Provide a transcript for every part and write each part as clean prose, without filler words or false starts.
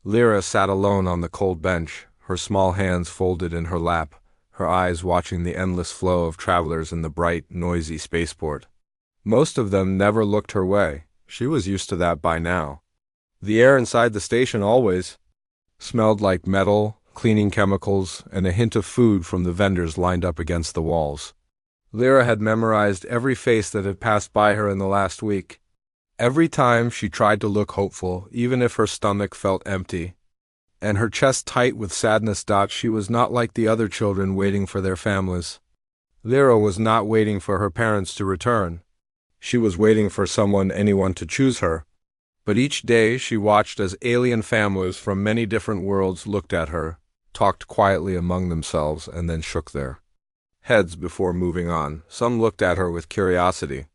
Lyra sat alone on the cold bench, her small hands folded in her lap, her eyes watching the endless flow of travelers in the bright, noisy spaceport. Most of them never looked her way. She was used to that by now. The air inside the station always smelled like metal, cleaning chemicals, and a hint of food from the vendors lined up against the walls. Lyra had memorized every face that had passed by her in the last week. Every time she tried to look hopeful, even if her stomach felt empty, and her chest tight with sadness. She was not like the other children waiting for their families. Lyra was not waiting for her parents to return. She was waiting for anyone to choose her. But each day she watched as alien families from many different worlds looked at her, talked quietly among themselves, and then shook their heads before moving on. Some looked at her with curiosity,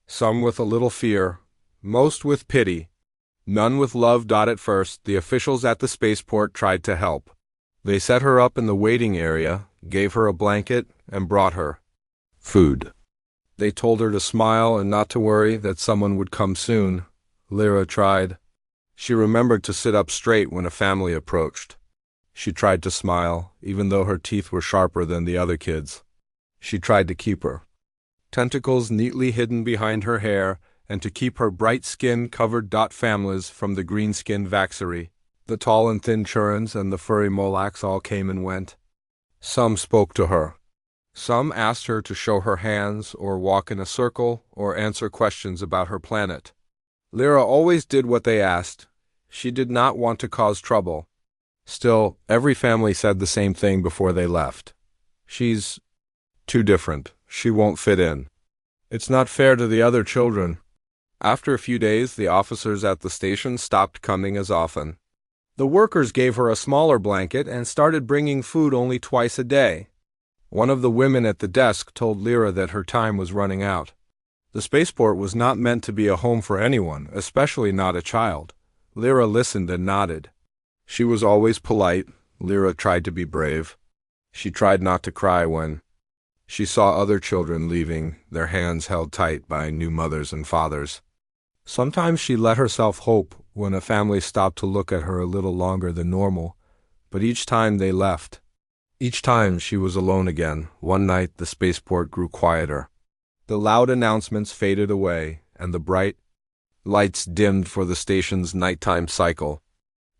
some with a little fear, most with pity, none with love. At first, the officials at the spaceport tried to help. They set her up in the waiting area, gave her a blanket, and brought her food. They told her to smile and not to worry, that someone would come soon. Lyra tried. She remembered to sit up straight when a family approached. She tried to smile, even though her teeth were sharper than the other kids. She tried to keep her tentacles neatly hidden behind her hair, and to keep her bright skin covered. Families from the green-skinned Vaxery, the tall and thin Churans, and the furry Molax all came and went. Some spoke to her. Some asked her to show her hands, or walk in a circle, or answer questions about her planet. Lyra always did what they asked. She did not want to cause trouble. Still, every family said the same thing before they left. She's too different. She won't fit in. It's not fair to the other children. After a few days, the officers at the station stopped coming as often. The workers gave her a smaller blanket and started bringing food only twice a day. One of the women at the desk told Lyra that her time was running out. The spaceport was not meant to be a home for anyone, especially not a child. Lyra listened and nodded. She was always polite. Lyra tried to be brave. She tried not to cry when she saw other children leaving, their hands held tight by new mothers and fathers. Sometimes she let herself hope when a family stopped to look at her a little longer than normal, but each time they left. Each time she was alone again. One night the spaceport grew quieter. The loud announcements faded away, and the bright lights dimmed for the station's nighttime cycle.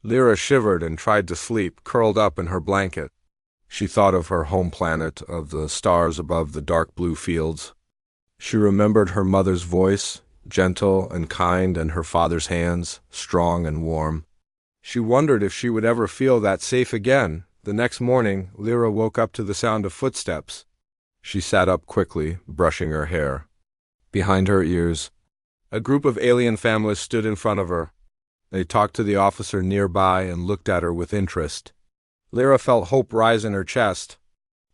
Lyra shivered and tried to sleep, curled up in her blanket. She thought of her home planet, of the stars above the dark blue fields. She remembered her mother's voice, gentle and kind, and her father's hands, strong and warm. She wondered if she would ever feel that safe again. The next morning, Lyra woke up to the sound of footsteps. She sat up quickly, brushing her hair. Behind her ears, a group of alien families stood in front of her. They talked to the officer nearby and looked at her with interest. Lyra felt hope rise in her chest.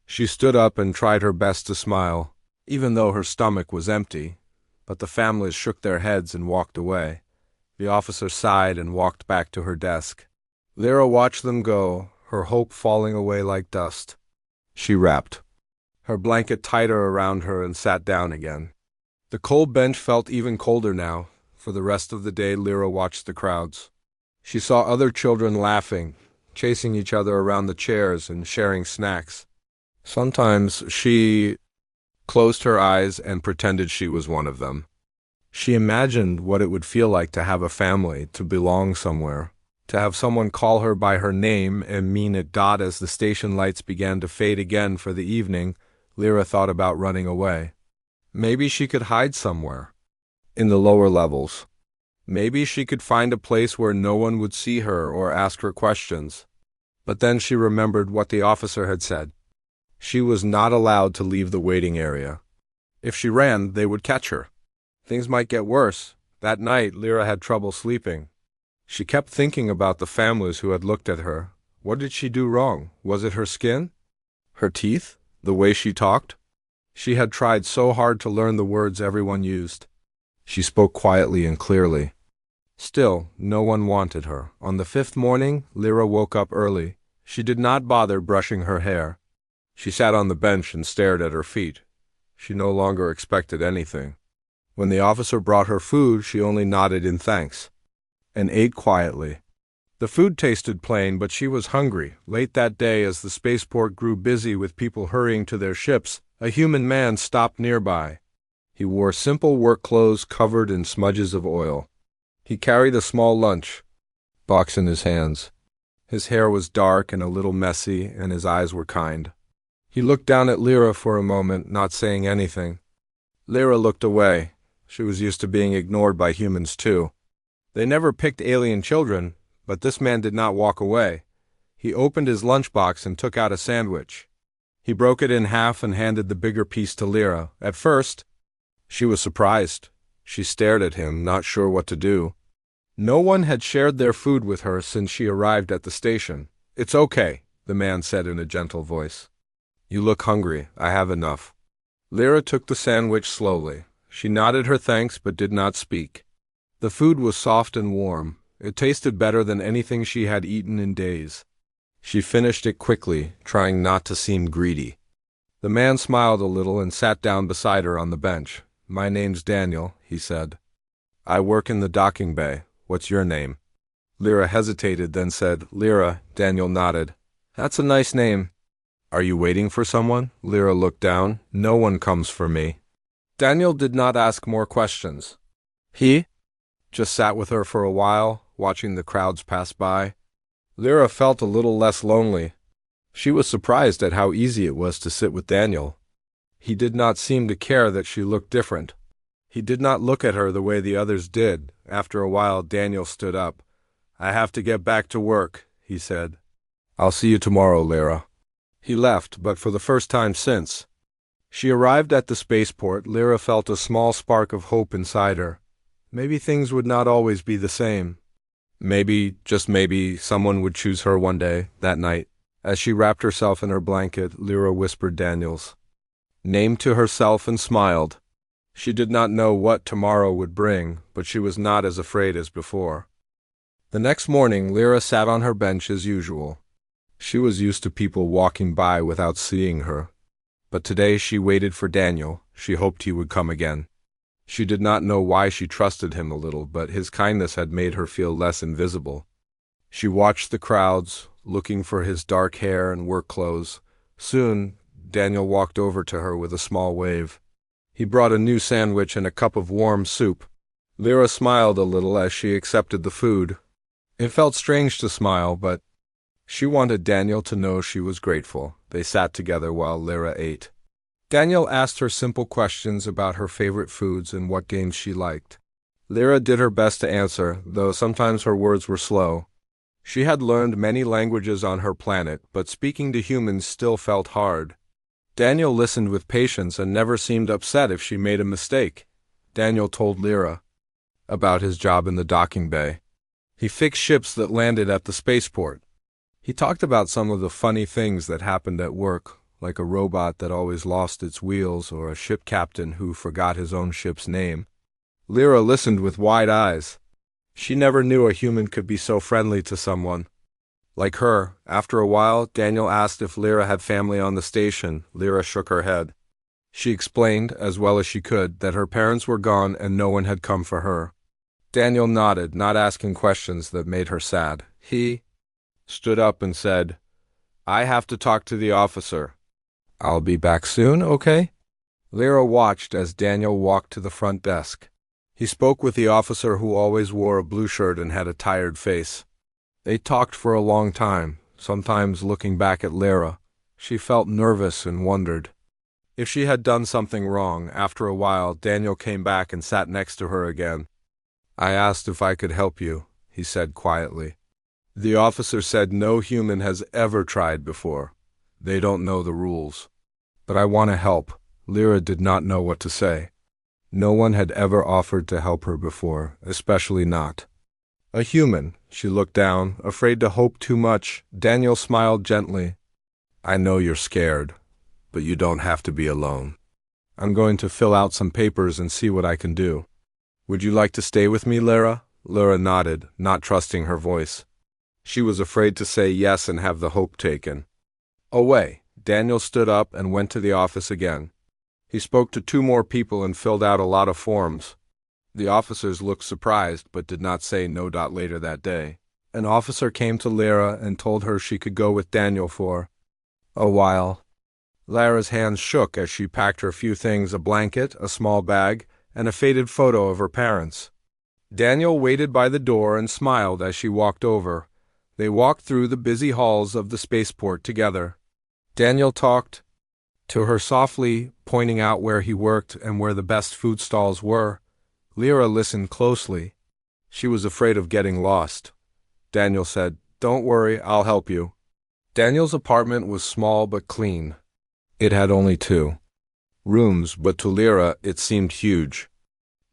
She stood up and tried her best to smile, even though her stomach was empty. But the families shook their heads and walked away. The officer sighed and walked back to her desk. Lyra watched them go, her hope falling away like dust. She wrapped her blanket tighter around her and sat down again. The cold bench felt even colder now. For the rest of the day, Lyra watched the crowds. She saw other children laughing, chasing each other around the chairs and sharing snacks. Sometimes she closed her eyes and pretended she was one of them. She imagined what it would feel like to have a family, to belong somewhere, to have someone call her by her name and mean it. As the station lights began to fade again for the evening, Lyra thought about running away. Maybe she could hide somewhere, in the lower levels. Maybe she could find a place where no one would see her or ask her questions. But then she remembered what the officer had said. She was not allowed to leave the waiting area. If she ran, they would catch her. Things might get worse. That night, Lyra had trouble sleeping. She kept thinking about the families who had looked at her. What did she do wrong? Was it her skin? Her teeth? The way she talked? She had tried so hard to learn the words everyone used. She spoke quietly and clearly. Still, no one wanted her. On the 5th morning, Lyra woke up early. She did not bother brushing her hair. She sat on the bench and stared at her feet. She no longer expected anything. When the officer brought her food, she only nodded in thanks and ate quietly. The food tasted plain, but she was hungry. Late that day, as the spaceport grew busy with people hurrying to their ships, a human man stopped nearby. He wore simple work clothes covered in smudges of oil. He carried a small lunch box in his hands. His hair was dark and a little messy, and his eyes were kind. He looked down at Lyra for a moment, not saying anything. Lyra looked away. She was used to being ignored by humans too. They never picked alien children, but this man did not walk away. He opened his lunchbox and took out a sandwich. He broke it in half and handed the bigger piece to Lyra. At first, she was surprised. She stared at him, not sure what to do. No one had shared their food with her since she arrived at the station. "It's okay," the man said in a gentle voice. "You look hungry. I have enough." Lyra took the sandwich slowly. She nodded her thanks but did not speak. The food was soft and warm. It tasted better than anything she had eaten in days. She finished it quickly, trying not to seem greedy. The man smiled a little and sat down beside her on the bench. "My name's Daniel," he said. "I work in the docking bay. What's your name?" Lyra hesitated, then said, "Lyra." Daniel nodded. "That's a nice name." "Are you waiting for someone?" Lyra looked down. "No one comes for me." Daniel did not ask more questions. He just sat with her for a while, watching the crowds pass by. Lyra felt a little less lonely. She was surprised at how easy it was to sit with Daniel. He did not seem to care that she looked different. He did not look at her the way the others did. After a while, Daniel stood up. "I have to get back to work," he said. "I'll see you tomorrow, Lyra." He left, but for the first time since. She arrived at the spaceport. Lyra felt a small spark of hope inside her. Maybe things would not always be the same. Maybe, just maybe, someone would choose her one day, that night. As she wrapped herself in her blanket, Lyra whispered Daniel's name to herself and smiled. She did not know what tomorrow would bring, but she was not as afraid as before. The next morning, Lyra sat on her bench as usual. She was used to people walking by without seeing her. But today she waited for Daniel. She hoped he would come again. She did not know why she trusted him a little, but his kindness had made her feel less invisible. She watched the crowds, looking for his dark hair and work clothes. Soon, Daniel walked over to her with a small wave. He brought a new sandwich and a cup of warm soup. Lyra smiled a little as she accepted the food. It felt strange to smile, but she wanted Daniel to know she was grateful. They sat together while Lyra ate. Daniel asked her simple questions about her favorite foods and what games she liked. Lyra did her best to answer, though sometimes her words were slow. She had learned many languages on her planet, but speaking to humans still felt hard. Daniel listened with patience and never seemed upset if she made a mistake. Daniel told Lyra about his job in the docking bay. He fixed ships that landed at the spaceport. He talked about some of the funny things that happened at work, like a robot that always lost its wheels or a ship captain who forgot his own ship's name. Lyra listened with wide eyes. She never knew a human could be so friendly to someone like her. After a while, Daniel asked if Lyra had family on the station. Lyra shook her head. She explained, as well as she could, that her parents were gone and no one had come for her. Daniel nodded, not asking questions that made her sad. He stood up and said, "I have to talk to the officer. I'll be back soon, okay?" Lyra watched as Daniel walked to the front desk. He spoke with the officer, who always wore a blue shirt and had a tired face. They talked for a long time, sometimes looking back at Lyra. She felt nervous and wondered if she had done something wrong. After a while, Daniel came back and sat next to her again. "I asked if I could help you," he said quietly. The officer said no human has ever tried before. They don't know the rules. "But I want to help." Lyra did not know what to say. No one had ever offered to help her before, especially not a human. She looked down, afraid to hope too much. Daniel smiled gently. "I know you're scared, but you don't have to be alone. I'm going to fill out some papers and see what I can do. Would you like to stay with me, Lyra?" Lyra nodded, not trusting her voice. She was afraid to say yes and have the hope taken away. Daniel stood up and went to the office again. He spoke to 2 more people and filled out a lot of forms. The officers looked surprised but did not say no. Later that day, An officer came to Lyra and told her she could go with Daniel for a while. Lyra's hands shook as she packed her few things: a blanket, a small bag, and a faded photo of her parents. Daniel waited by the door and smiled as she walked over. They walked through the busy halls of the spaceport together. Daniel talked to her softly, pointing out where he worked and where the best food stalls were. Lyra listened closely. She was afraid of getting lost. Daniel said, "Don't worry, I'll help you." Daniel's apartment was small but clean. It had only 2 rooms, but to Lyra it seemed huge.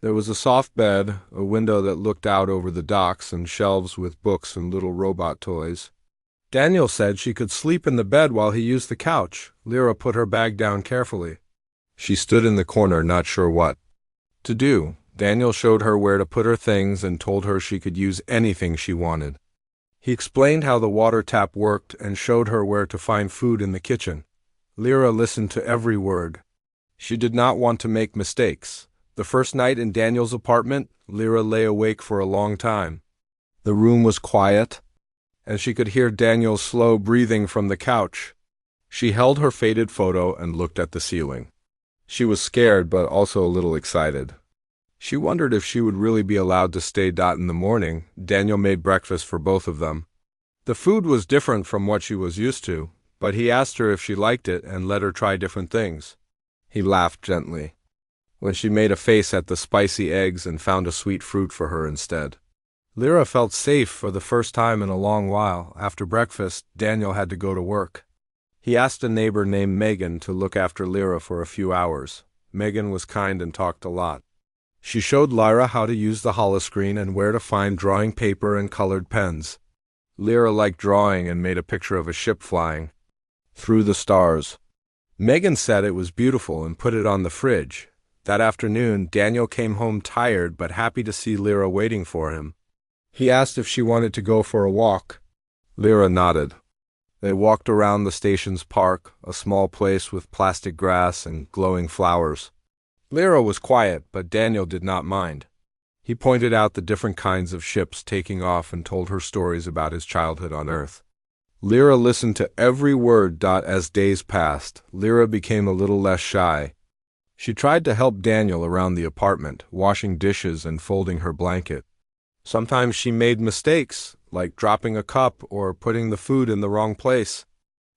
There was a soft bed, a window that looked out over the docks, and shelves with books and little robot toys. Daniel said she could sleep in the bed while he used the couch. Lyra put her bag down carefully. She stood in the corner, not sure what to do. Daniel showed her where to put her things and told her she could use anything she wanted. He explained how the water tap worked and showed her where to find food in the kitchen. Lyra listened to every word. She did not want to make mistakes. The first night in Daniel's apartment, Lyra lay awake for a long time. The room was quiet, and she could hear Daniel's slow breathing from the couch. She held her faded photo and looked at the ceiling. She was scared but also a little excited. She wondered if she would really be allowed to stay. In the morning, Daniel made breakfast for both of them. The food was different from what she was used to, but he asked her if she liked it and let her try different things. He laughed gently when she made a face at the spicy eggs and found a sweet fruit for her instead. Lyra felt safe for the first time in a long while. After breakfast, Daniel had to go to work. He asked a neighbor named Megan to look after Lyra for a few hours. Megan was kind and talked a lot. She showed Lyra how to use the holoscreen and where to find drawing paper and colored pens. Lyra liked drawing and made a picture of a ship flying through the stars. Megan said it was beautiful and put it on the fridge. That afternoon, Daniel came home tired but happy to see Lyra waiting for him. He asked if she wanted to go for a walk. Lyra nodded. They walked around the station's park, a small place with plastic grass and glowing flowers. Lyra was quiet, but Daniel did not mind. He pointed out the different kinds of ships taking off and told her stories about his childhood on Earth. Lyra listened to every word. As days passed, Lyra became a little less shy. She tried to help Daniel around the apartment, washing dishes and folding her blanket. Sometimes she made mistakes, like dropping a cup or putting the food in the wrong place.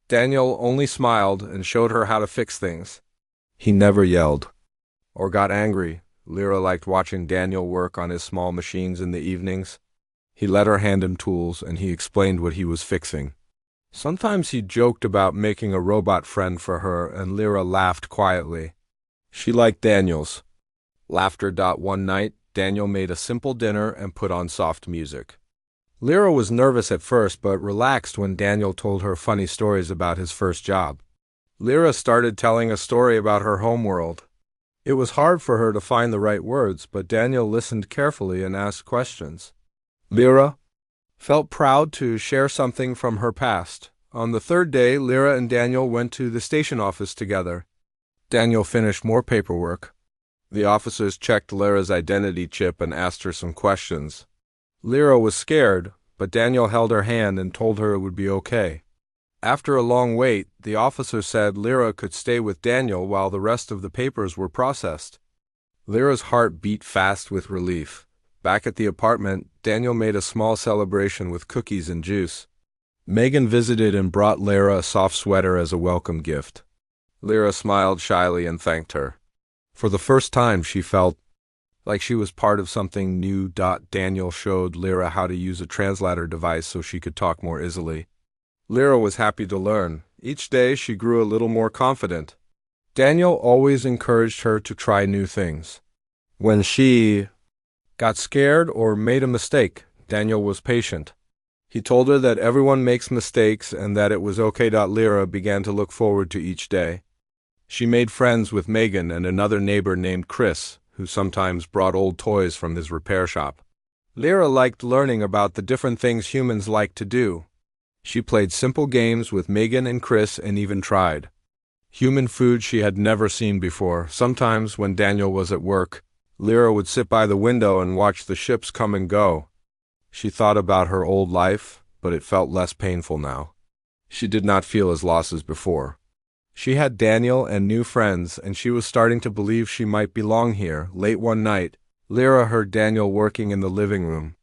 Daniel only smiled and showed her how to fix things. He never yelled or got angry. Lyra liked watching Daniel work on his small machines in the evenings. He let her hand him tools and he explained what he was fixing. Sometimes he joked about making a robot friend for her and Lyra laughed quietly. She liked Daniel's laughter. One night, Daniel made a simple dinner and put on soft music. Lyra was nervous at first but relaxed when Daniel told her funny stories about his first job. Lyra started telling a story about her homeworld. It was hard for her to find the right words, but Daniel listened carefully and asked questions. Lyra felt proud to share something from her past. On the third day, Lyra and Daniel went to the station office together. Daniel finished more paperwork. The officers checked Lyra's identity chip and asked her some questions. Lyra was scared, but Daniel held her hand and told her it would be okay. After a long wait, the officer said Lyra could stay with Daniel while the rest of the papers were processed. Lyra's heart beat fast with relief. Back at the apartment, Daniel made a small celebration with cookies and juice. Megan visited and brought Lyra a soft sweater as a welcome gift. Lyra smiled shyly and thanked her. For the first time, she felt like she was part of something new. Daniel showed Lyra how to use a translator device so she could talk more easily. Lyra was happy to learn. Each day, she grew a little more confident. Daniel always encouraged her to try new things. When she got scared or made a mistake, Daniel was patient. He told her that everyone makes mistakes and that it was okay. Lyra began to look forward to each day. She made friends with Megan and another neighbor named Chris, who sometimes brought old toys from his repair shop. Lyra liked learning about the different things humans like to do. She played simple games with Megan and Chris and even tried human food she had never seen before. Sometimes, when Daniel was at work, Lyra would sit by the window and watch the ships come and go. She thought about her old life, but it felt less painful now. She did not feel as lost as before. She had Daniel and new friends, and she was starting to believe she might belong here. Late one night, Lyra heard Daniel working in the living room.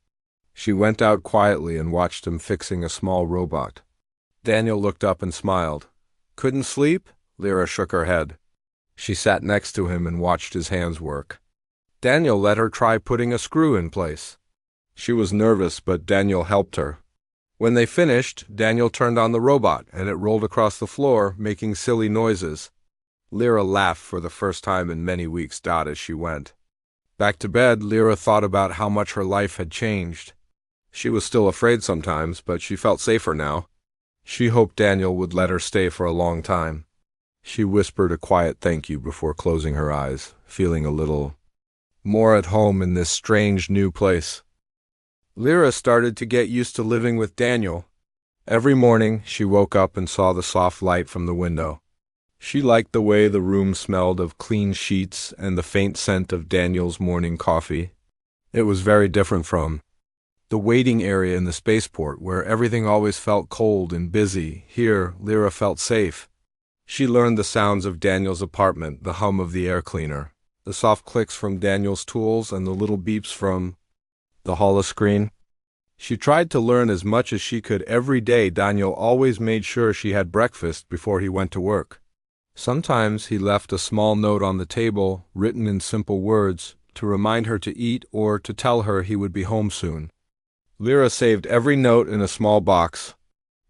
She went out quietly and watched him fixing a small robot. Daniel looked up and smiled. "Couldn't sleep?" Lyra shook her head. She sat next to him and watched his hands work. Daniel let her try putting a screw in place. She was nervous, but Daniel helped her. When they finished, Daniel turned on the robot, and it rolled across the floor, making silly noises. Lyra laughed for the first time in many weeks. As she went back to bed, Lyra thought about how much her life had changed. She was still afraid sometimes, but she felt safer now. She hoped Daniel would let her stay for a long time. She whispered a quiet thank you before closing her eyes, feeling a little more at home in this strange new place. Lyra started to get used to living with Daniel. Every morning, she woke up and saw the soft light from the window. She liked the way the room smelled of clean sheets and the faint scent of Daniel's morning coffee. It was very different from the waiting area in the spaceport, where everything always felt cold and busy. Here, Lyra felt safe. She learned the sounds of Daniel's apartment, the hum of the air cleaner, the soft clicks from Daniel's tools, and the little beeps from the holoscreen. She tried to learn as much as she could every day. Daniel always made sure she had breakfast before he went to work. Sometimes he left a small note on the table, written in simple words, to remind her to eat or to tell her he would be home soon. Lyra saved every note in a small box.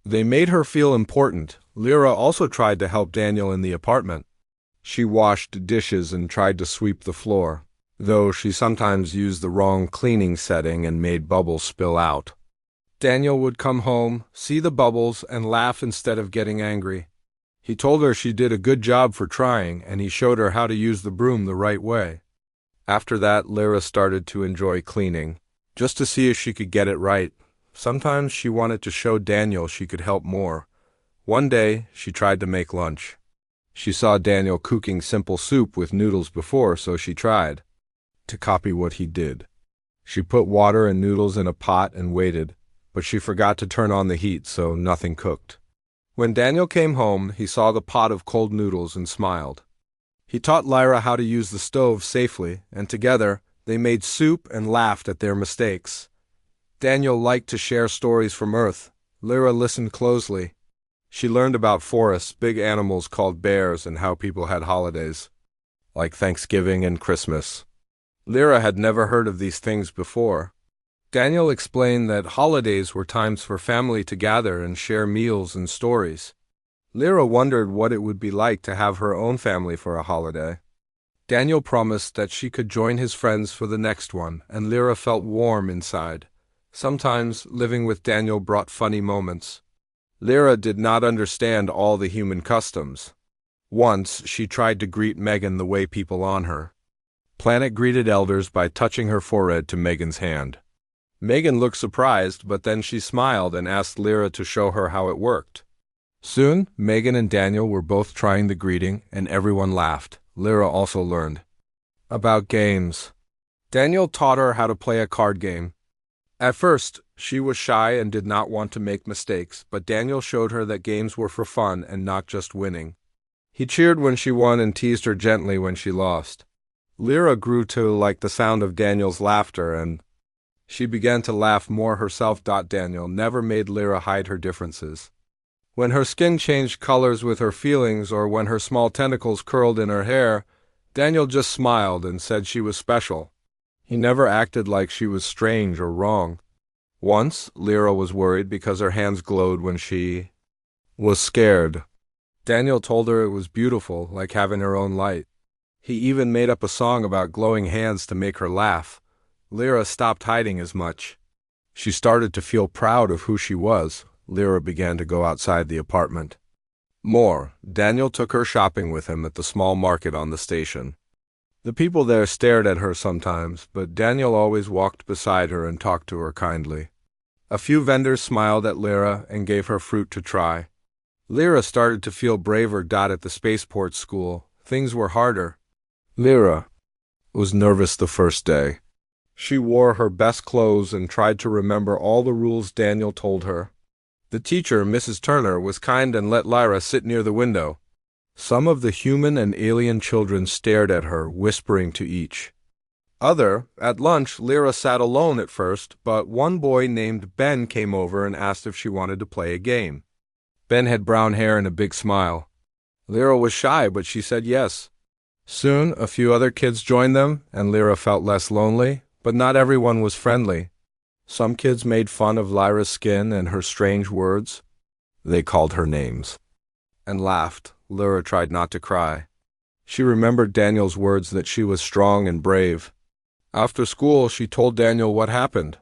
They made her feel important. Lyra also tried to help Daniel in the apartment. She washed dishes and tried to sweep the floor, though she sometimes used the wrong cleaning setting and made bubbles spill out. Daniel would come home, see the bubbles, and laugh instead of getting angry. He told her she did a good job for trying, and he showed her how to use the broom the right way. After that, Lyra started to enjoy cleaning, just to see if she could get it right. Sometimes she wanted to show Daniel she could help more. One day, she tried to make lunch. She saw Daniel cooking simple soup with noodles before, so she tried to copy what he did. She put water and noodles in a pot and waited, but she forgot to turn on the heat, so nothing cooked. When Daniel came home, he saw the pot of cold noodles and smiled. He taught Lyra how to use the stove safely, and together they made soup and laughed at their mistakes. Daniel liked to share stories from Earth. Lyra listened closely. She learned about forests, big animals called bears, and how people had holidays, like Thanksgiving and Christmas. Lyra had never heard of these things before. Daniel explained that holidays were times for family to gather and share meals and stories. Lyra wondered what it would be like to have her own family for a holiday. Daniel promised that she could join his friends for the next one, and Lyra felt warm inside. Sometimes, living with Daniel brought funny moments. Lyra did not understand all the human customs. Once, she tried to greet Megan the way people on her planet greeted elders by touching her forehead to Megan's hand. Megan looked surprised, but then she smiled and asked Lyra to show her how it worked. Soon, Megan and Daniel were both trying the greeting, and everyone laughed. Lyra also learned about games. Daniel taught her how to play a card game. At first, she was shy and did not want to make mistakes, but Daniel showed her that games were for fun and not just winning. He cheered when she won and teased her gently when she lost. Lyra grew to like the sound of Daniel's laughter, and she began to laugh more herself. Daniel never made Lyra hide her differences. When her skin changed colors with her feelings, or when her small tentacles curled in her hair, Daniel just smiled and said she was special. He never acted like she was strange or wrong. Once, Lyra was worried because her hands glowed when she was scared. Daniel told her it was beautiful, like having her own light. He even made up a song about glowing hands to make her laugh. Lyra stopped hiding as much. She started to feel proud of who she was. Lyra began to go outside the apartment more. Daniel took her shopping with him at the small market on the station. The people there stared at her sometimes, but Daniel always walked beside her and talked to her kindly. A few vendors smiled at Lyra and gave her fruit to try. Lyra started to feel braver. At the spaceport school, things were harder. Lyra was nervous the first day. She wore her best clothes and tried to remember all the rules Daniel told her. The teacher, Mrs. Turner, was kind and let Lyra sit near the window. Some of the human and alien children stared at her, whispering to each other. At lunch, Lyra sat alone at first, but one boy named Ben came over and asked if she wanted to play a game. Ben had brown hair and a big smile. Lyra was shy, but she said yes. Soon, a few other kids joined them, and Lyra felt less lonely, but not everyone was friendly. Some kids made fun of Lyra's skin and her strange words. They called her names and laughed. Lyra tried not to cry. She remembered Daniel's words that she was strong and brave. After school, she told Daniel what happened.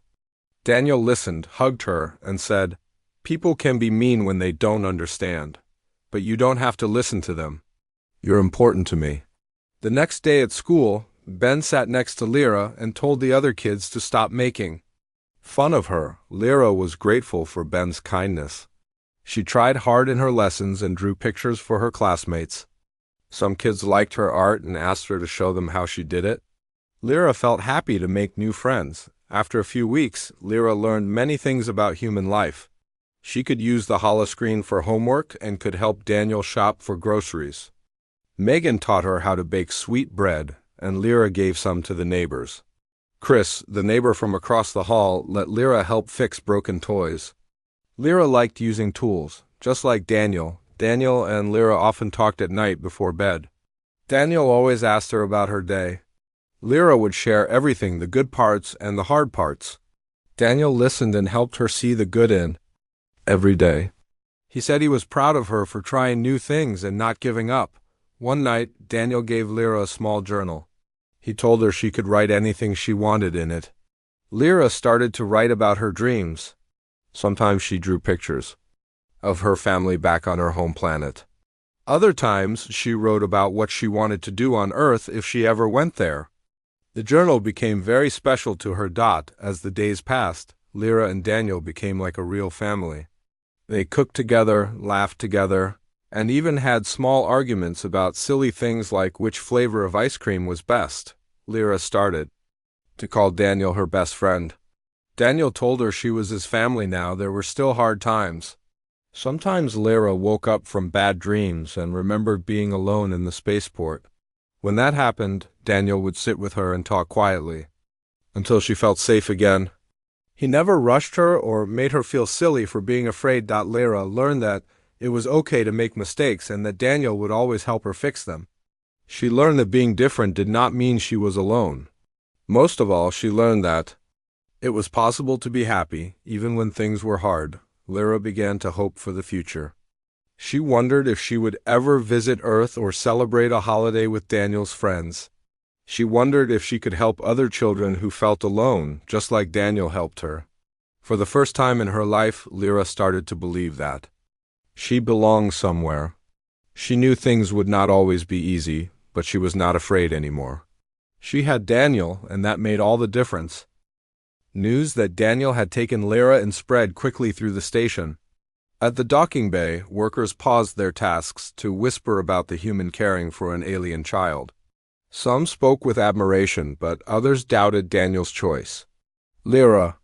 Daniel listened, hugged her, and said, "People can be mean when they don't understand, but you don't have to listen to them. You're important to me." The next day at school, Ben sat next to Lyra and told the other kids to stop making fun of her. Lyra was grateful for Ben's kindness. She tried hard in her lessons and drew pictures for her classmates. Some kids liked her art and asked her to show them how she did it. Lyra felt happy to make new friends. After a few weeks, Lyra learned many things about human life. She could use the holoscreen for homework and could help Daniel shop for groceries. Megan taught her how to bake sweet bread, and Lyra gave some to the neighbors. Chris, the neighbor from across the hall, let Lyra help fix broken toys. Lyra liked using tools, just like Daniel. Daniel and Lyra often talked at night before bed. Daniel always asked her about her day. Lyra would share everything, the good parts and the hard parts. Daniel listened and helped her see the good in every day. He said he was proud of her for trying new things and not giving up. One night, Daniel gave Lyra a small journal. He told her she could write anything she wanted in it. Lyra started to write about her dreams. Sometimes she drew pictures of her family back on her home planet. Other times, she wrote about what she wanted to do on Earth if she ever went there. The journal became very special to her. As the days passed, Lyra and Daniel became like a real family. They cooked together, laughed together, and even had small arguments about silly things like which flavor of ice cream was best. Lyra started to call Daniel her best friend. Daniel told her she was his family now. There were still hard times. Sometimes Lyra woke up from bad dreams and remembered being alone in the spaceport. When that happened, Daniel would sit with her and talk quietly until she felt safe again. He never rushed her or made her feel silly for being afraid. Lyra learned that it was okay to make mistakes and that Daniel would always help her fix them. She learned that being different did not mean she was alone. Most of all, she learned that it was possible to be happy, even when things were hard. Lyra began to hope for the future. She wondered if she would ever visit Earth or celebrate a holiday with Daniel's friends. She wondered if she could help other children who felt alone, just like Daniel helped her. For the first time in her life, Lyra started to believe that she belonged somewhere. She knew things would not always be easy, but she was not afraid anymore. She had Daniel, and that made all the difference. News that Daniel had taken Lyra and spread quickly through the station. At the docking bay, workers paused their tasks to whisper about the human caring for an alien child. Some spoke with admiration, but others doubted Daniel's choice. Lyra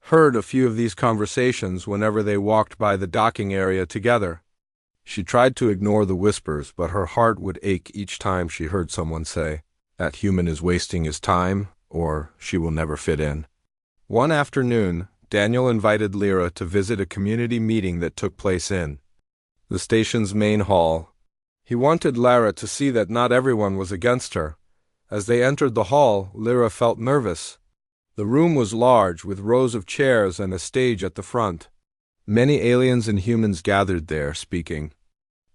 heard a few of these conversations whenever they walked by the docking area together. She tried to ignore the whispers, but her heart would ache each time she heard someone say, "That human is wasting his time," or "She will never fit in." One afternoon, Daniel invited Lyra to visit a community meeting that took place in the station's main hall. He wanted Lyra to see that not everyone was against her. As they entered the hall, Lyra felt nervous. The room was large, with rows of chairs and a stage at the front. Many aliens and humans gathered there, speaking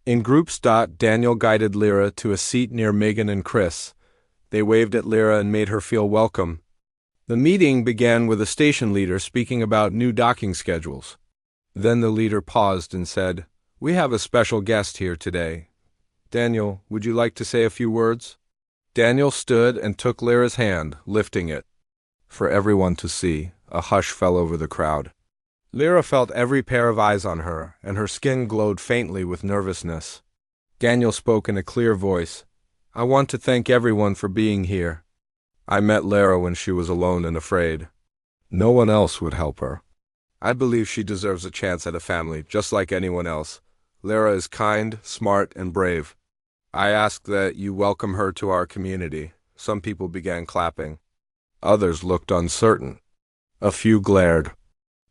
in groups. Daniel guided Lyra to a seat near Megan and Chris. They waved at Lyra and made her feel welcome. The meeting began with a station leader speaking about new docking schedules. Then the leader paused and said, "We have a special guest here today. Daniel, would you like to say a few words?" Daniel stood and took Lyra's hand, lifting it for everyone to see. A hush fell over the crowd. Lyra felt every pair of eyes on her, and her skin glowed faintly with nervousness. Daniel spoke in a clear voice. "I want to thank everyone for being here. I met Lara when she was alone and afraid. No one else would help her. I believe she deserves a chance at a family, just like anyone else. Lara is kind, smart, and brave. I ask that you welcome her to our community. Some people began clapping. Others looked uncertain. A few glared.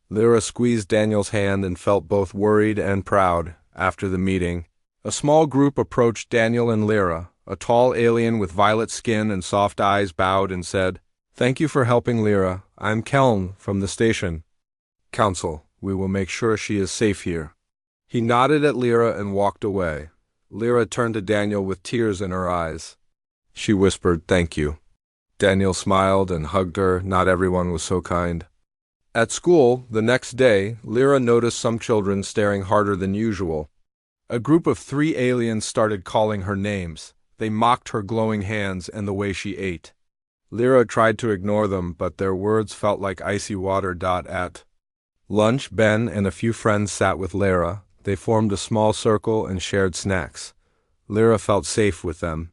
Lyra squeezed Daniel's hand and felt both worried and proud. After the meeting, a small group approached Daniel and Lyra. A tall alien with violet skin and soft eyes bowed and said, "Thank you for helping Lyra. I'm Keln from the station. Council, we will make sure she is safe here." He nodded at Lyra and walked away. Lyra turned to Daniel with tears in her eyes. She whispered, "Thank you." Daniel smiled and hugged her. Not everyone was so kind. At school, the next day, Lyra noticed some children staring harder than usual. A group of 3 aliens started calling her names. They mocked her glowing hands and the way she ate. Lyra tried to ignore them, but their words felt like icy water. At lunch, Ben and a few friends sat with Lyra. They formed a small circle and shared snacks. Lyra felt safe with them.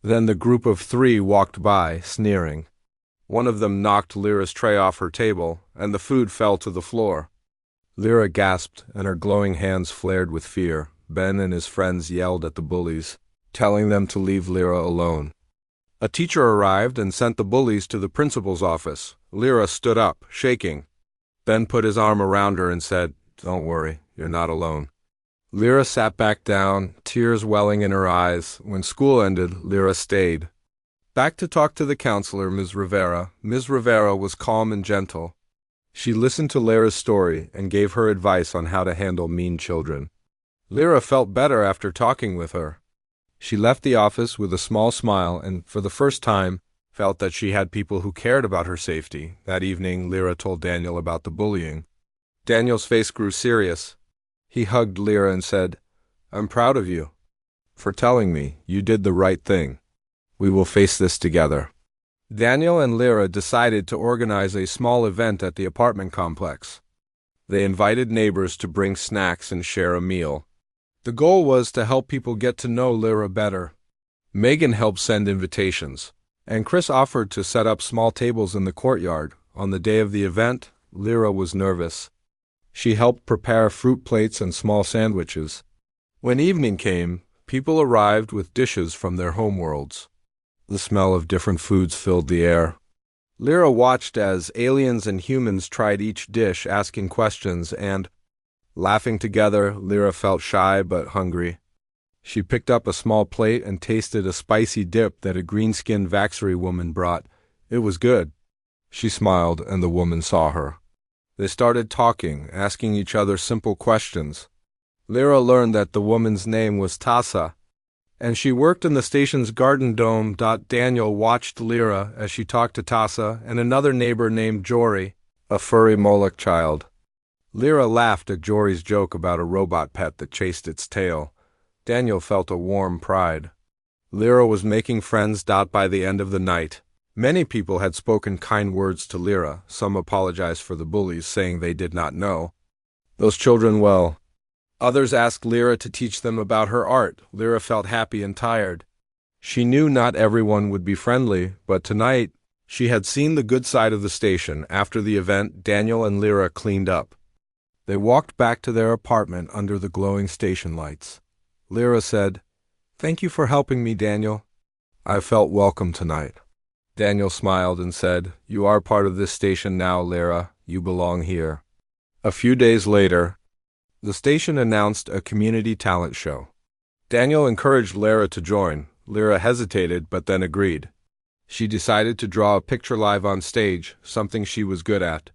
Then the group of 3 walked by, sneering. One of them knocked Lyra's tray off her table, and the food fell to the floor. Lyra gasped, and her glowing hands flared with fear. Ben and his friends yelled at the bullies, telling them to leave Lyra alone. A teacher arrived and sent the bullies to the principal's office. Lyra stood up, shaking. Ben put his arm around her and said, "Don't worry, you're not alone." Lyra sat back down, tears welling in her eyes. When school ended, Lyra stayed. Back to talk to the counselor, Ms. Rivera. Ms. Rivera was calm and gentle. She listened to Lyra's story and gave her advice on how to handle mean children. Lyra felt better after talking with her. She left the office with a small smile and, for the first time, felt that she had people who cared about her safety. That evening, Lyra told Daniel about the bullying. Daniel's face grew serious. He hugged Lyra and said, "I'm proud of you. For telling me, you did the right thing. We will face this together." Daniel and Lyra decided to organize a small event at the apartment complex. They invited neighbors to bring snacks and share a meal. The goal was to help people get to know Lyra better. Megan helped send invitations, and Chris offered to set up small tables in the courtyard. On the day of the event, Lyra was nervous. She helped prepare fruit plates and small sandwiches. When evening came, people arrived with dishes from their homeworlds. The smell of different foods filled the air. Lyra watched as aliens and humans tried each dish, asking questions, and, laughing together, Lyra felt shy but hungry. She picked up a small plate and tasted a spicy dip that a green-skinned Vaxery woman brought. It was good. She smiled, and the woman saw her. They started talking, asking each other simple questions. Lyra learned that the woman's name was Tassa, and she worked in the station's garden dome. Daniel watched Lyra as she talked to Tassa and another neighbor named Jory, a furry Moloch child. Lyra laughed at Jory's joke about a robot pet that chased its tail. Daniel felt a warm pride. Lyra was making friends. By the end of the night, many people had spoken kind words to Lyra. Some apologized for the bullies, saying they did not know those children well. Others asked Lyra to teach them about her art. Lyra felt happy and tired. She knew not everyone would be friendly, but tonight she had seen the good side of the station. After the event, Daniel and Lyra cleaned up. They walked back to their apartment under the glowing station lights. Lyra said, "Thank you for helping me, Daniel. I felt welcome tonight." Daniel smiled and said, "You are part of this station now, Lyra. You belong here." A few days later, the station announced a community talent show. Daniel encouraged Lyra to join. Lyra hesitated, but then agreed. She decided to draw a picture live on stage, something she was good at.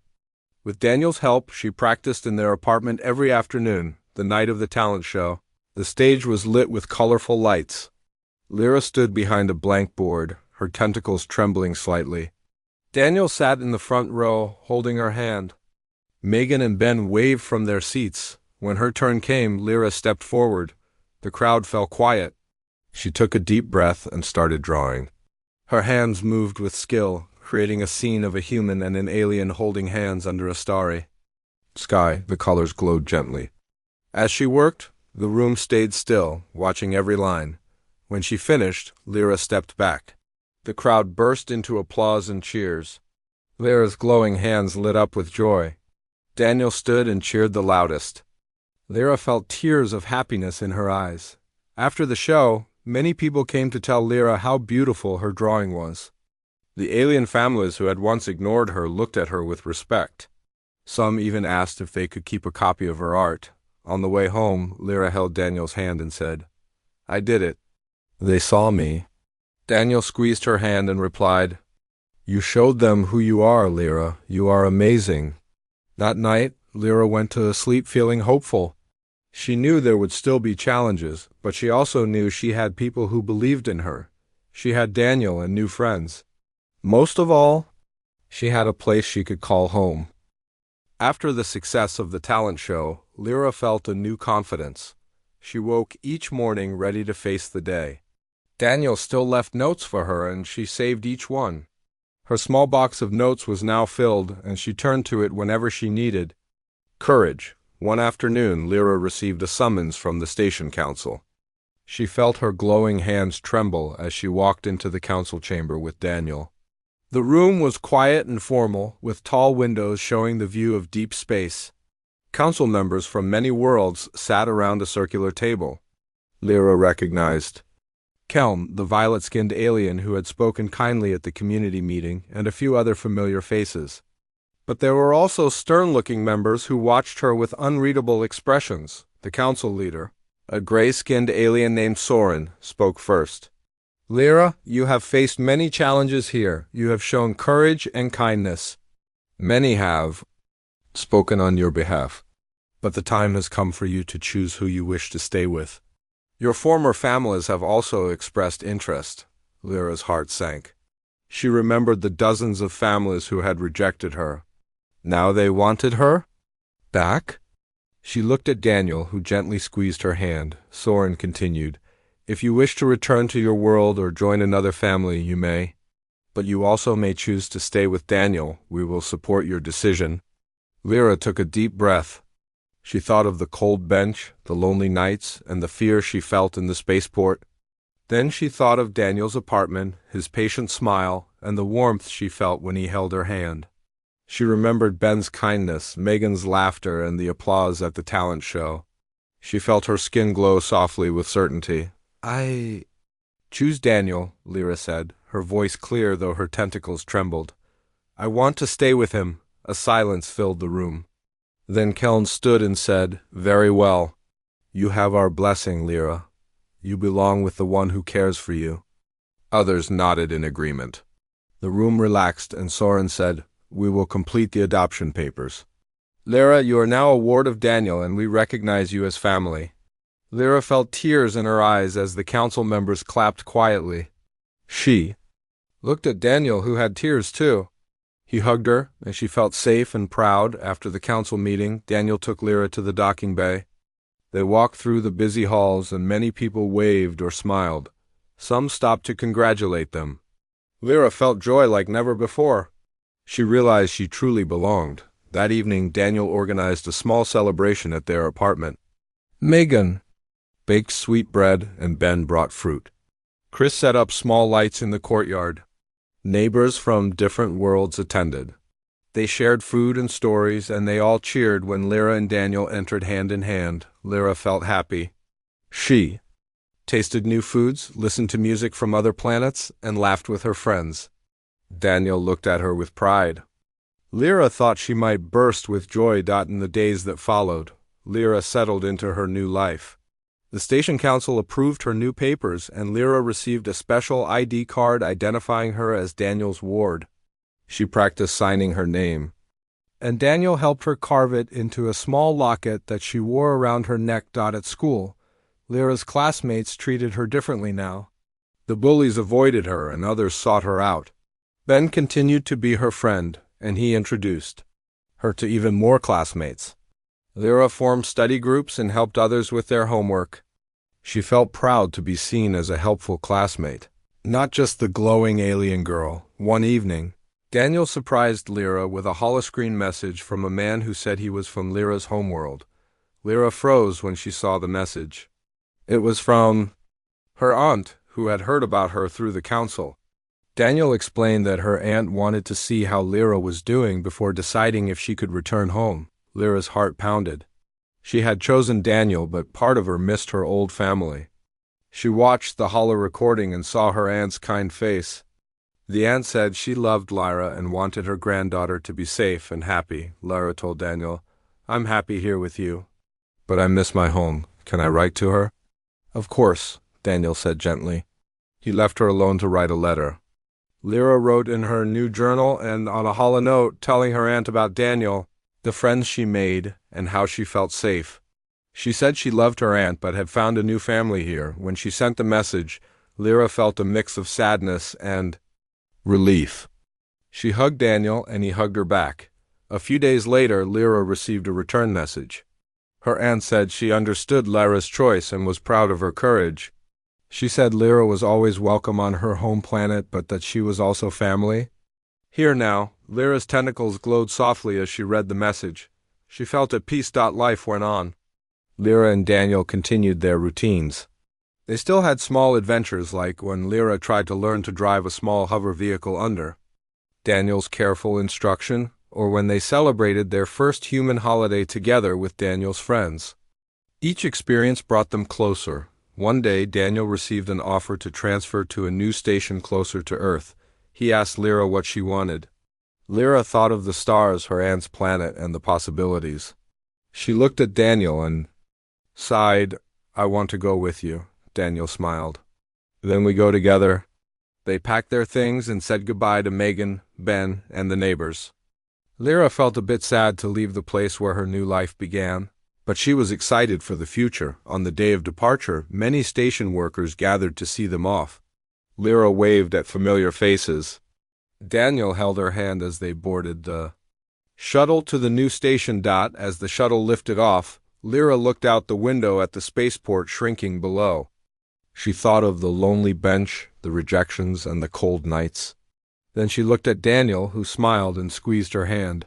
With Daniel's help, she practiced in their apartment every afternoon. The night of the talent show, the stage was lit with colorful lights. Lyra stood behind a blank board, her tentacles trembling slightly. Daniel sat in the front row, holding her hand. Megan and Ben waved from their seats. When her turn came, Lyra stepped forward. The crowd fell quiet. She took a deep breath and started drawing. Her hands moved with skill, creating a scene of a human and an alien holding hands under a starry sky. The colors glowed gently. As she worked, the room stayed still, watching every line. When she finished, Lyra stepped back. The crowd burst into applause and cheers. Lyra's glowing hands lit up with joy. Daniel stood and cheered the loudest. Lyra felt tears of happiness in her eyes. After the show, many people came to tell Lyra how beautiful her drawing was. The alien families who had once ignored her looked at her with respect. Some even asked if they could keep a copy of her art. On the way home, Lyra held Daniel's hand and said, "I did it. They saw me." Daniel squeezed her hand and replied, "You showed them who you are, Lyra. You are amazing." That night, Lyra went to sleep feeling hopeful. She knew there would still be challenges, but she also knew she had people who believed in her. She had Daniel and new friends. Most of all, she had a place she could call home. After the success of the talent show, Lyra felt a new confidence. She woke each morning ready to face the day. Daniel still left notes for her, and she saved each one. Her small box of notes was now filled, and she turned to it whenever she needed courage. One afternoon, Lyra received a summons from the station council. She felt her glowing hands tremble as she walked into the council chamber with Daniel. The room was quiet and formal, with tall windows showing the view of deep space. Council members from many worlds sat around a circular table. Lyra recognized Kelm, the violet-skinned alien who had spoken kindly at the community meeting, and a few other familiar faces. But there were also stern-looking members who watched her with unreadable expressions. The council leader, a gray-skinned alien named Soren, spoke first. "Lyra, you have faced many challenges here. You have shown courage and kindness. Many have spoken on your behalf. But the time has come for you to choose who you wish to stay with. Your former families have also expressed interest." Lyra's heart sank. She remembered the dozens of families who had rejected her. Now they wanted her back? She looked at Daniel, who gently squeezed her hand. Soren continued, "If you wish to return to your world or join another family, you may. But you also may choose to stay with Daniel. We will support your decision." Lyra took a deep breath. She thought of the cold bench, the lonely nights, and the fear she felt in the spaceport. Then she thought of Daniel's apartment, his patient smile, and the warmth she felt when he held her hand. She remembered Ben's kindness, Megan's laughter, and the applause at the talent show. She felt her skin glow softly with certainty. "I choose Daniel," Lyra said, her voice clear though her tentacles trembled. "I want to stay with him." A silence filled the room. Then Keln stood and said, "Very well. You have our blessing, Lyra. You belong with the one who cares for you." Others nodded in agreement. The room relaxed, and Soren said, "We will complete the adoption papers. Lyra, you are now a ward of Daniel, and we recognize you as family." Lyra felt tears in her eyes as the council members clapped quietly. She looked at Daniel, who had tears too. He hugged her, and she felt safe and proud. After the council meeting, Daniel took Lyra to the docking bay. They walked through the busy halls, and many people waved or smiled. Some stopped to congratulate them. Lyra felt joy like never before. She realized she truly belonged. That evening, Daniel organized a small celebration at their apartment. Megan baked sweet bread, and Ben brought fruit. Chris set up small lights in the courtyard. Neighbors from different worlds attended. They shared food and stories, and they all cheered when Lyra and Daniel entered hand in hand. Lyra felt happy. She tasted new foods, listened to music from other planets, and laughed with her friends. Daniel looked at her with pride. Lyra thought she might burst with joy. In the days that followed, Lyra settled into her new life. The station council approved her new papers, and Lyra received a special ID card identifying her as Daniel's ward. She practiced signing her name, and Daniel helped her carve it into a small locket that she wore around her neck. At school, Lyra's classmates treated her differently now. The bullies avoided her, and others sought her out. Ben continued to be her friend, and he introduced her to even more classmates. Lyra formed study groups and helped others with their homework. She felt proud to be seen as a helpful classmate, not just the glowing alien girl. One evening, Daniel surprised Lyra with a holoscreen message from a man who said he was from Lyra's homeworld. Lyra froze when she saw the message. It was from her aunt, who had heard about her through the council. Daniel explained that her aunt wanted to see how Lyra was doing before deciding if she could return home. Lyra's heart pounded. She had chosen Daniel, but part of her missed her old family. She watched the holo recording and saw her aunt's kind face. The aunt said she loved Lyra and wanted her granddaughter to be safe and happy. Lyra told Daniel, "I'm happy here with you, but I miss my home. Can I write to her?" "Of course," Daniel said gently. He left her alone to write a letter. Lyra wrote in her new journal and on a holo note telling her aunt about Daniel, the friends she made, and how she felt safe. She said she loved her aunt but had found a new family here. When she sent the message, Lyra felt a mix of sadness and relief. She hugged Daniel and he hugged her back. A few days later, Lyra received a return message. Her aunt said she understood Lyra's choice and was proud of her courage. She said Lyra was always welcome on her home planet, but that she was also family. Here now, Lyra's tentacles glowed softly as she read the message. She felt at peace. Life went on. Lyra and Daniel continued their routines. They still had small adventures, like when Lyra tried to learn to drive a small hover vehicle under Daniel's careful instruction, or when they celebrated their first human holiday together with Daniel's friends. Each experience brought them closer. One day, Daniel received an offer to transfer to a new station closer to Earth. He asked Lyra what she wanted. Lyra thought of the stars, her aunt's planet, and the possibilities. She looked at Daniel and sighed. "I want to go with you." Daniel smiled. "Then we go together." They packed their things and said goodbye to Megan, Ben, and the neighbors. Lyra felt a bit sad to leave the place where her new life began, but she was excited for the future. On the day of departure, many station workers gathered to see them off. Lyra waved at familiar faces. Daniel held her hand as they boarded the shuttle to the new station. As the shuttle lifted off, Lyra looked out the window at the spaceport shrinking below. She thought of the lonely bench, the rejections, and the cold nights. Then she looked at Daniel, who smiled and squeezed her hand.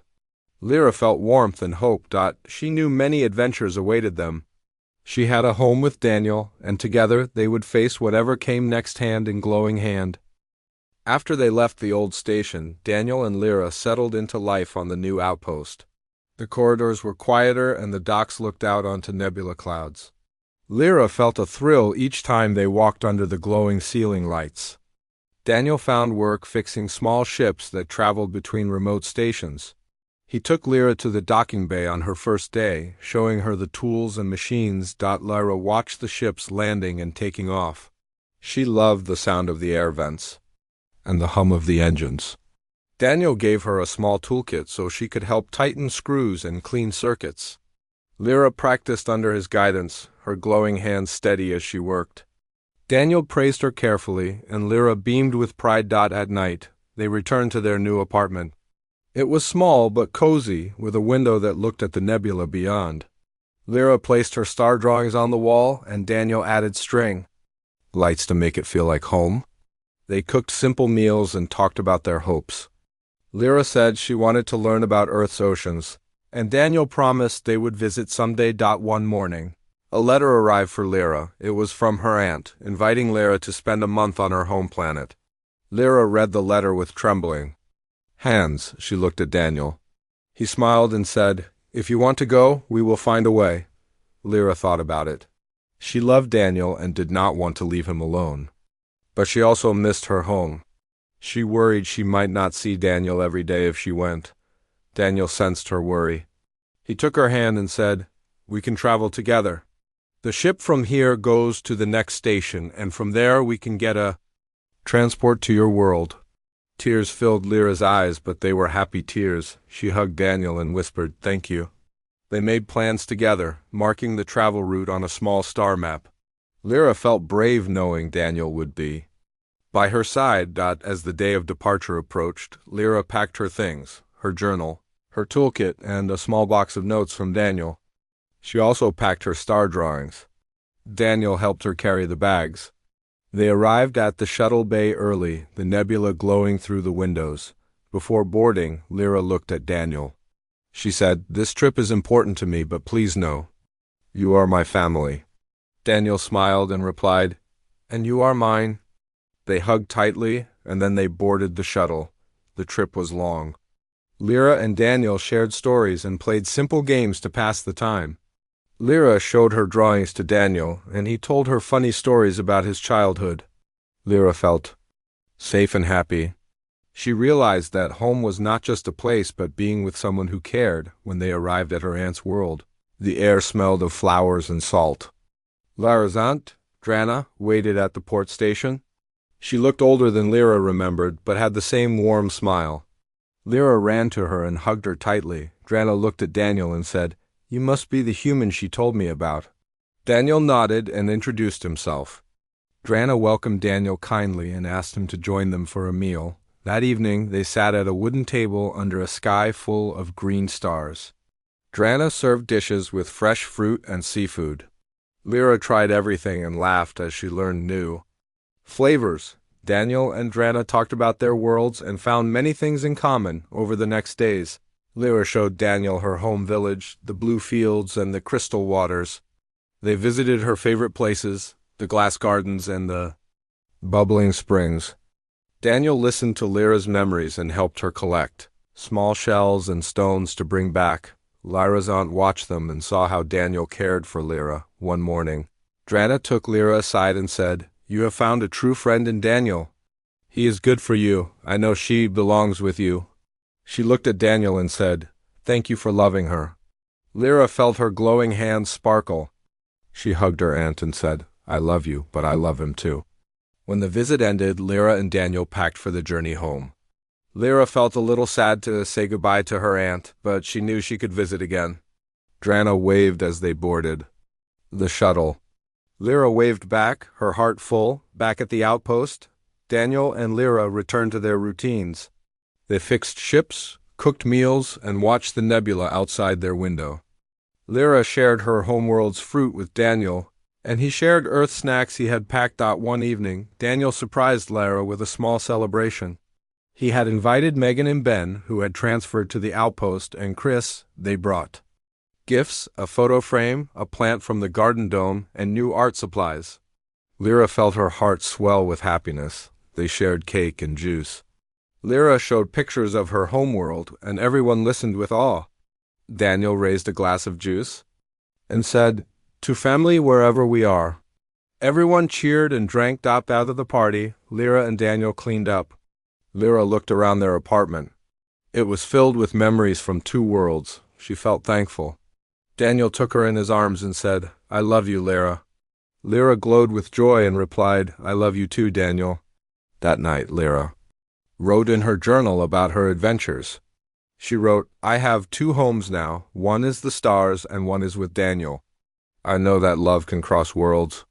Lyra felt warmth and hope. She knew many adventures awaited them. She had a home with Daniel, and together they would face whatever came next, hand in glowing hand. After they left the old station, Daniel and Lyra settled into life on the new outpost. The corridors were quieter and the docks looked out onto nebula clouds. Lyra felt a thrill each time they walked under the glowing ceiling lights. Daniel found work fixing small ships that traveled between remote stations. He took Lyra to the docking bay on her first day, showing her the tools and machines. Lyra watched the ships landing and taking off. She loved the sound of the air vents and the hum of the engines. Daniel gave her a small toolkit so she could help tighten screws and clean circuits. Lyra practiced under his guidance, her glowing hands steady as she worked. Daniel praised her carefully, and Lyra beamed with pride. At night, they returned to their new apartment. It was small but cozy, with a window that looked at the nebula beyond. Lyra placed her star drawings on the wall, and Daniel added string lights to make it feel like home. They cooked simple meals and talked about their hopes. Lyra said she wanted to learn about Earth's oceans, and Daniel promised they would visit someday. One morning, a letter arrived for Lyra. It was from her aunt, inviting Lyra to spend a month on her home planet. Lyra read the letter with trembling hands. She looked at Daniel. He smiled and said, "If you want to go, we will find a way." Lyra thought about it. She loved Daniel and did not want to leave him alone. But she also missed her home. She worried she might not see Daniel every day if she went. Daniel sensed her worry. He took her hand and said, "We can travel together. The ship from here goes to the next station, and from there we can get a transport to your world." Tears filled Lyra's eyes, but they were happy tears. She hugged Daniel and whispered, "Thank you." They made plans together, marking the travel route on a small star map. Lyra felt brave knowing Daniel would be by her side. As the day of departure approached, Lyra packed her things, her journal, her toolkit, and a small box of notes from Daniel. She also packed her star drawings. Daniel helped her carry the bags. They arrived at the shuttle bay early, the nebula glowing through the windows. Before boarding, Lyra looked at Daniel. She said, "This trip is important to me, but please know, you are my family." Daniel smiled and replied, "And you are mine." They hugged tightly, and then they boarded the shuttle. The trip was long. Lyra and Daniel shared stories and played simple games to pass the time. Lyra showed her drawings to Daniel, and he told her funny stories about his childhood. Lyra felt safe and happy. She realized that home was not just a place but being with someone who cared. When they arrived at her aunt's world, the air smelled of flowers and salt. Lyra's aunt, Drana, waited at the port station. She looked older than Lyra remembered, but had the same warm smile. Lyra ran to her and hugged her tightly. Drana looked at Daniel and said, "You must be the human she told me about." Daniel nodded and introduced himself. Drana welcomed Daniel kindly and asked him to join them for a meal. That evening, they sat at a wooden table under a sky full of green stars. Drana served dishes with fresh fruit and seafood. Lyra tried everything and laughed as she learned new flavors. Daniel and Drana talked about their worlds and found many things in common over the next days. Lyra showed Daniel her home village, the blue fields and the crystal waters. They visited her favorite places, the glass gardens and the bubbling springs. Daniel listened to Lyra's memories and helped her collect small shells and stones to bring back. Lyra's aunt watched them and saw how Daniel cared for Lyra. One morning, Drana took Lyra aside and said, "You have found a true friend in Daniel. He is good for you. I know she belongs with you." She looked at Daniel and said, "Thank you for loving her." Lyra felt her glowing hands sparkle. She hugged her aunt and said, "I love you, but I love him too." When the visit ended, Lyra and Daniel packed for the journey home. Lyra felt a little sad to say goodbye to her aunt, but she knew she could visit again. Drana waved as they boarded the shuttle. Lyra waved back, her heart full. Back at the outpost, Daniel and Lyra returned to their routines. They fixed ships, cooked meals, and watched the nebula outside their window. Lyra shared her homeworld's fruit with Daniel, and he shared Earth snacks he had packed out one evening. Daniel surprised Lyra with a small celebration. He had invited Megan and Ben, who had transferred to the outpost, and Chris. They brought gifts, a photo frame, a plant from the garden dome, and new art supplies. Lyra felt her heart swell with happiness. They shared cake and juice. Lyra showed pictures of her homeworld, and everyone listened with awe. Daniel raised a glass of juice and said, "To family wherever we are." Everyone cheered and drank up out of the party. Lyra and Daniel cleaned up. Lyra looked around their apartment. It was filled with memories from two worlds. She felt thankful. Daniel took her in his arms and said, "I love you, Lyra." Lyra glowed with joy and replied, "I love you too, Daniel." That night, Lyra wrote in her journal about her adventures. She wrote, "I have two homes now. One is the stars and one is with Daniel. I know that love can cross worlds.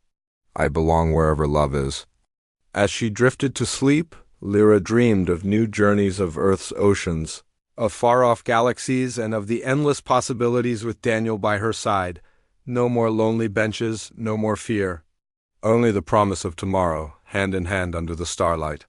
I belong wherever love is." As she drifted to sleep, Lyra dreamed of new journeys of Earth's oceans, of far-off galaxies, and of the endless possibilities with Daniel by her side. No more lonely benches, no more fear. Only the promise of tomorrow, hand in hand under the starlight.